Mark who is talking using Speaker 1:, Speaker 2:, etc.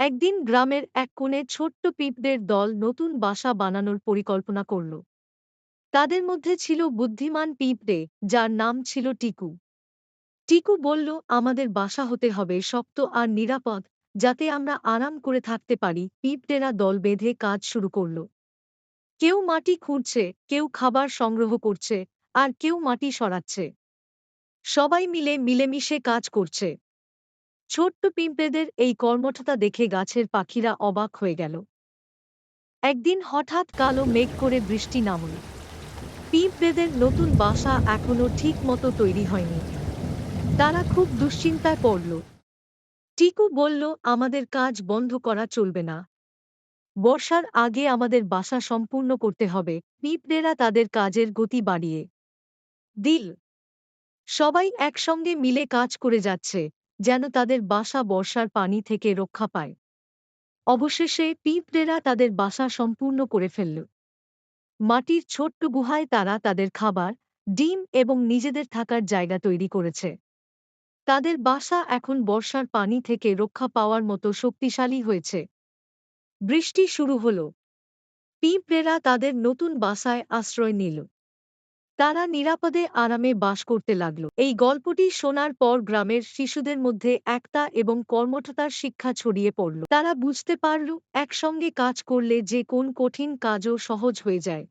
Speaker 1: একদিন গ্রামের এক কোণে ছোট্ট পিঁপড়ের দল নতুন বাসা বানানোর পরিকল্পনা করল। তাদের মধ্যে ছিল বুদ্ধিমান পিঁপড়ে, যার নাম ছিল টিকু। টিকু বলল, আমাদের বাসা হতে হবে শক্ত আর নিরাপদ, যাতে আমরা আরাম করে থাকতে পারি। পিঁপড়েরা দল বেঁধে কাজ শুরু করল। কেউ মাটি খুঁড়ছে, কেউ খাবার সংগ্রহ করছে, আর কেউ মাটি সরাচ্ছে। সবাই মিলে মিলেমিশে কাজ করছে। ছোট্ট পিঁপড়েদের এই কর্মঠতা দেখে গাছের পাখিরা অবাক হয়ে গেল। একদিন হঠাৎ কালো মেঘ করে বৃষ্টি নামল। পিঁপড়েদের নতুন বাসা এখনো ঠিক মতো তৈরি হয়নি। তারা খুব দুশ্চিন্তায় পড়ল। টিকু বলল, আমাদের কাজ বন্ধ করা চলবে না। বর্ষার আগে আমাদের বাসা সম্পূর্ণ করতে হবে। পিঁপড়েরা তাদের কাজের গতি বাড়িয়ে দিল। সবাই একসঙ্গে মিলে কাজ করে যাচ্ছে, যেন তাদের বাসা বর্ষার পানি থেকে রক্ষা পায়। অবশেষে পিঁপড়েরা তাদের বাসা সম্পূর্ণ করে ফেলল। মাটির ছোট্ট গুহায় তারা তাদের খাবার, ডিম এবং নিজেদের থাকার জায়গা তৈরি করেছে। তাদের বাসা এখন বর্ষার পানি থেকে রক্ষা পাওয়ার মতো শক্তিশালী হয়েছে। বৃষ্টি শুরু হল। পিঁপড়েরা তাদের নতুন বাসায় আশ্রয় নিল। তারা নিরাপদে আরামে বাস করতে লাগল। এই গল্পটি শোনার পর গ্রামের শিশুদের মধ্যে একতা এবং কর্মঠতার শিক্ষা ছড়িয়ে পড়ল। তারা বুঝতে পারল, একসঙ্গে কাজ করলে যে কোন কঠিন কাজও সহজ হয়ে যায়।